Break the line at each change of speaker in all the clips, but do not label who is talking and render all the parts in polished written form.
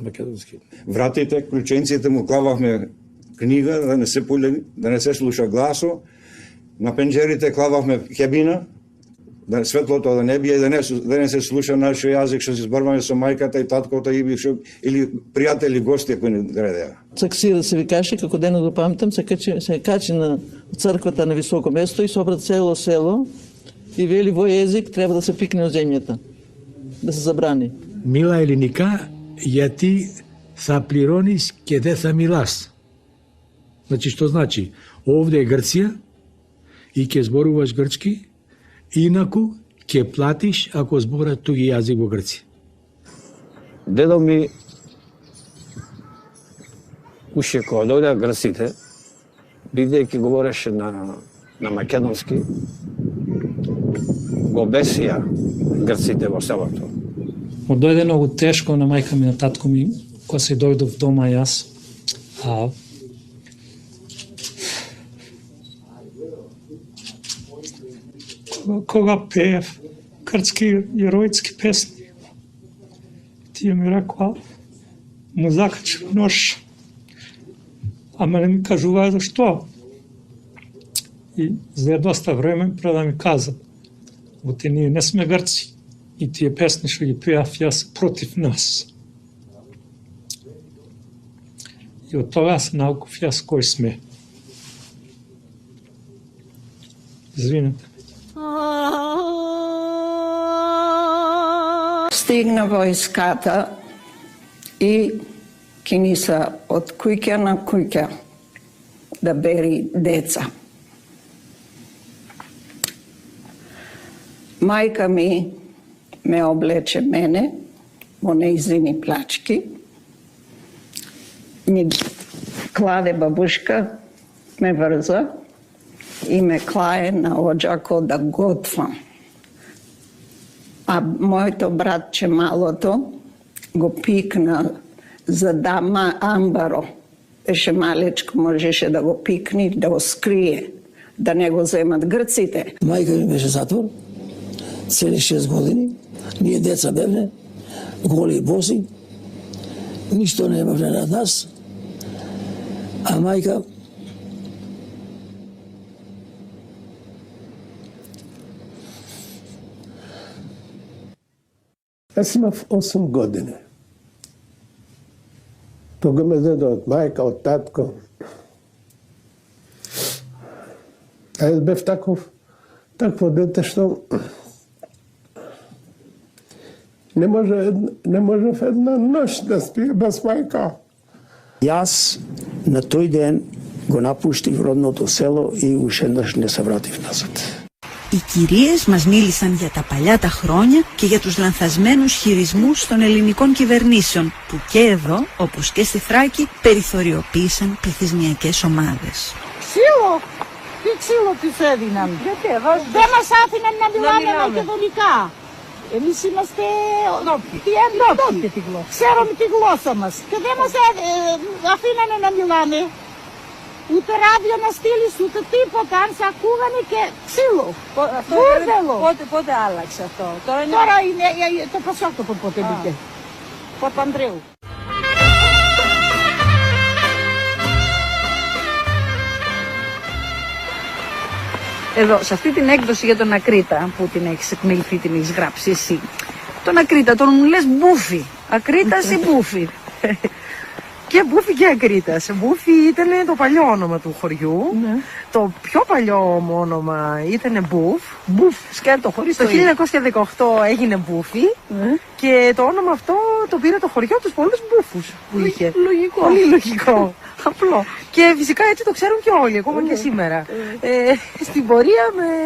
Македонски.
Вратите, клученците му клававме книга, да не се слуша гласо. На пенџерите клававме хебина, да светлото да не бие, да не се слуша нашиот јазик, што се зборуваме со мајката и таткото или пријатели, гости кои ни градеа.
Цаксира се викаше, како денот го памтам, се качи на црквата на високо место и собра цело село и вели во език треба да се пикне од земјата, да се забрани.
Мила елиника, ја ти са плиронис ке де са милас. Значи, што значи? Овде е Грција и ке зборуваш грчки, инаку ќе платиш ако зборат туги јазик во Грција.
Дедо ми уште кога дојдеа грците, бидејќи говореше на македонски, го бесија грците во селото.
Дојде многу тешко на мајка ми, на татко ми, кога се дојдов дома јас. Кога пеев грцки јероицки песни, тие ми рекоа, му закачив нож, а мене ми кажуваа зашто. И за доста време пред да ми казат, оти ние не сме грци и тие песни што ги пеав јас против нас. И од тоа се науков јас кој сме. Извинете.
Стигна војската и киниса од куќа на куќа да бери деца. Мајка ми ме облече мене во неизини плачки. Ми кладе бабушка, ме врза и ме клае на оџако да готвам. А моето братче малото го пикна за дама амбаро. Беше малечко, можеше да го пикни, да го скрие, да не го земат грците.
Мајка ми беше затвор, цели 6 години. Ние деца бевне, голи и боси. Ништо не бевне над нас. А мајка
Јас имав 8 години. Тога ме даде од мајка, од татко. А јас бев такво дете што не можев една ноќ да спие без мајка.
Јас на тој ден го напуштив родното село и уште еднаш не се вратив назад.
Οι κυρίες μας μίλησαν για τα παλιά τα χρόνια και για τους λανθασμένους χειρισμούς των ελληνικών κυβερνήσεων που και εδώ, όπως και στη Θράκη, περιθωριοποίησαν πληθυσμιακές ομάδες.
Ξύλο! Τι ξύλο της έδιναν? Γιατί εδώ δεν μας άφηναν να μιλάμε μακεδονικά. Εμείς είμαστε ντόπιοι. Ξέρουμε τη γλώσσα μας και δεν μας αφήνανε να μιλάμε. Ούτε ράδιο να στείλεις, ούτε τίποτα, αν σε ακούγανε και ξύλο. Βούρδελο.
Πότε άλλαξε αυτό?
Τώρα είναι το Πασόκ πότε μπήκε. Παπανδρέου.
Εδώ, σε αυτή την έκδοση για τον Ακρίτα που την έχεις εκμεληθεί, την έχεις γράψει εσύ. Τον Ακρίτα, τον μου λες Μπούφι. Ακρίτας ή Μπούφι? Και Μπούφι και Ακρίτας. Μπούφι ήταν το παλιό όνομα του χωριού. Ναι. Το πιο παλιό όνομα ήταν Μπούφ. Μπούφ, σκέτο χωρίς το 1918 έγινε Μπούφι. Ναι. Και το όνομα αυτό το πήρε το χωριό τους πολλούς μπούφους που είχε.
Λογικό.
Πολύ λογικό. Απλό. Και φυσικά έτσι το ξέρουν και όλοι, ακόμα και σήμερα. Στην πορεία,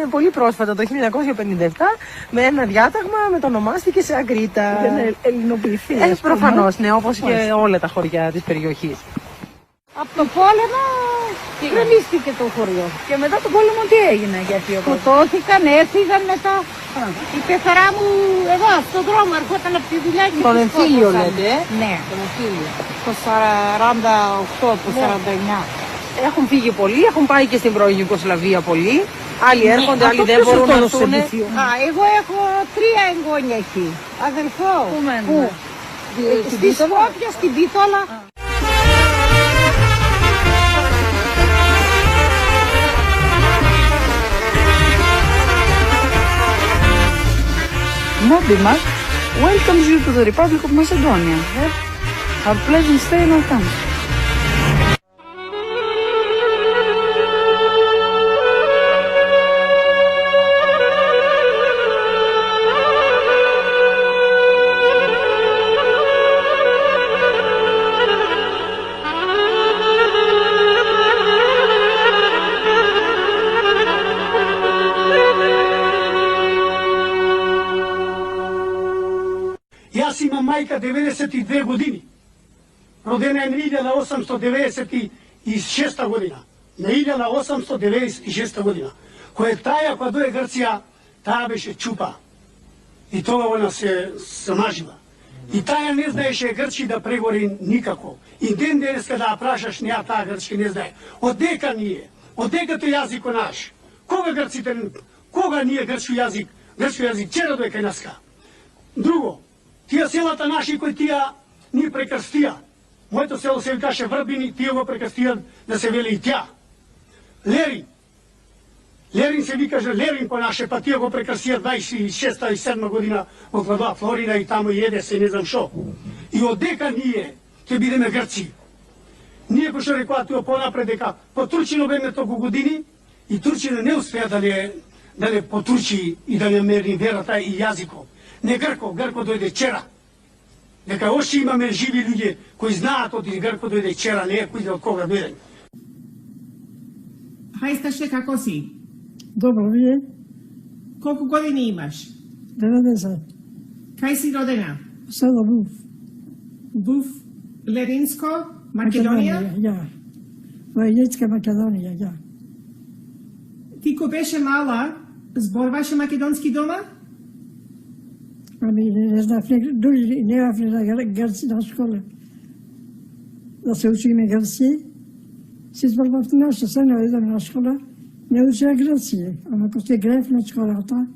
πολύ πρόσφατα, το 1957, με ένα διάταγμα μετονομάστηκε σε Ακρίτα.
Δεν ελληνοποιηθεί.
Προφανώς, ναι, όπως και όλα τα χωριά της περιοχής.
Από το πόλεμο γκρεμίστηκε το χωριό.
Και μετά τον πόλεμο τι έγινε για αυτό?
Σκοτώθηκαν, έφυγαν μετά. Η πεθαρά μου εδώ, στον δρόμο, ερχόταν από τη δουλειά και
τον εμφύλιο λέτε?
Ναι,
τον εμφύλιο.
Το 48, το 49.
Έχουν φύγει πολλοί, έχουν πάει και στην πρώην Ιουγκοσλαβία πολλοί. Άλλοι έρχονται, άλλοι δεν μπορούν να έρθουν.
Εγώ έχω 3 εγγόνια εκεί. Αδελφό.
Πού μένουν?
Στη Σκόπια, στην Πίθολα.
Moby Mac welcomes you to the Republic of Macedonia. Have a pleasant stay in our country.
Јас имам мајка 92 години. Родена е на 1896 година. На 1896 година. Која таја кога дое Грција, таа беше чупа. И тоа она се самажила. И таја не знаеше грчки да прегори никако. И ден денеска да ја прашаш, неа таа грчки не знае. Одека ние? Одека тој јазик наш? Кога грците, кога ние грчки јазик чера дое кај наска? Друго, тие селата наши кои тие ни прекрстија. Моето село се викаше Врбини, тие го прекрстија да се вели и тја. Лерин. Лерин се викаше Лерин по наше, па тие го прекрстија 26-та и 7 година во Кладоа Флорина и таму једе се не знам шо. И одека ние ќе бидеме Грци. Ние кој што рекоа тоа понапред дека по Турчино беме толку години и Турчина не успеа да не потурчи и да не мерни верата и јазикот. Не Грко, Грко дојде вчера. Дека още имаме живи луѓе кои знаат од Грко дојде вчера, не е кој од кога дојде.
Хајсташе, како си?
Добро, вие?
Колку години имаш?
90.
Кај си родена?
Село Буф.
Буф, Леринско, Македонија?
Ја. Војничка Македонија, ја.
Ти ко беше мала, зборваше македонски дома?
Ами не знам, дури немав на грци на школа. Да се учиме грци. Си зборвав наша, се не идем на школа. Не учеа грци. Ама ако сте греф на школата,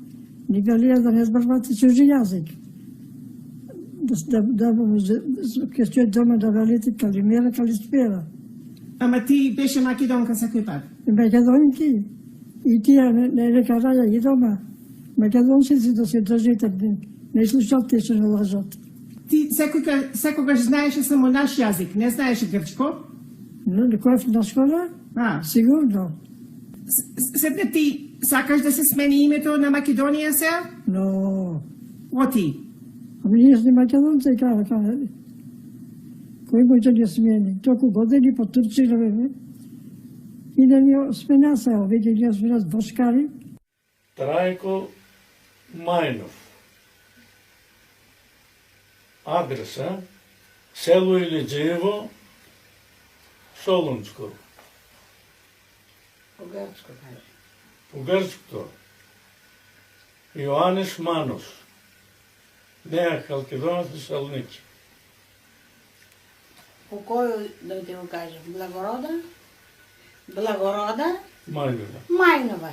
ни велија да не зборвате чужи јазик. Ке стојат дома да велите калимера, калиспера.
Ама ти беше македонка за кој пат?
Македонки. И тие не рекараја и дома. Македонците да се држите, не слушате што не лажат.
Ти секогаш знаеше само наш јазик, не знаеше грчко?
Кој на школа? Сигурно.
Седне ти сакаш да се смени името на Македонија сега?
Но.
Оти?
Ами ние сме македонци, кај. Кој може да ги смени? Толку години по Турција бе. И да ни смена се, веќе ги смена бошкари.
Трајко Мајнов. Адреса село Илиджиево, Солунско.
По грчко каже.
По грчкото. Јоанес Манос. Неа Халкидонос и Салоники.
По кој да ти го кажем? Благорода?
Мајнова.
Мајнова.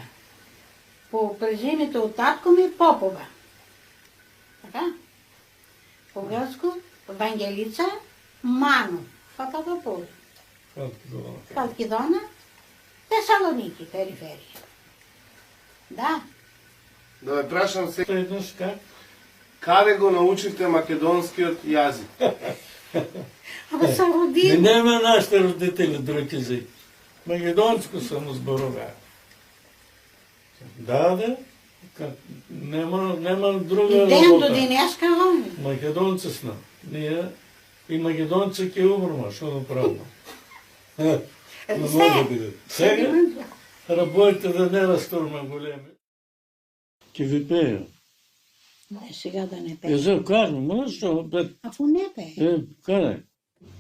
По презимето од татко ми Попова. Така? По грчко Вангелица Манов. Пападополи. Халкидона. Тесалоники, периферија. Да.
Да ве прашам се,
Еднаш как?
каде го научите македонскиот јазик?
Абе се родил.
Нема нашите родители друг език. Македонско само зборуваа. Да. Нема друга работа.
Ден до денеска он.
Македонци сме. Ние и македонци ќе умрма, што да правиме? Не може да биде. Сега работите да не растурме големи. Ќе ви пеја.
Не, сега да не пее.
За кажу, може што пет.
Ако не пее.
Каде?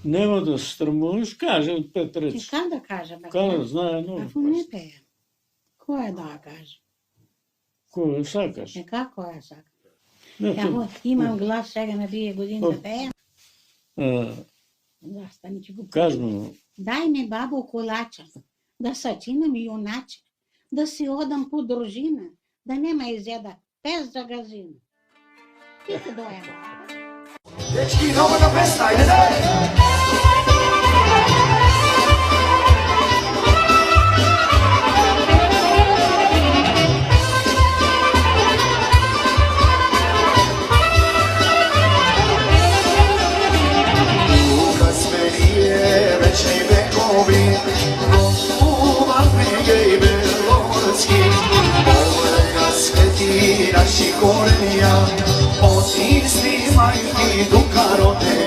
Нема да се страмуваш, каже пет речи.
Ти кај да кажа, бе?
Каде знае много.
Ако не пее. Кој да каже?
Кој сакаш?
Како ја сакам? Ја имам глас сега на 2 години да пеем. Да, стани ќе го
Кажу.
Дај ми бабо колача, да сачинам јуначе, да си одам по дружина, да нема изједа без загазина. Ти се доја.
Dečki, dovoljno festa, ajde dalje! Naši korenija, od istih majki do karote.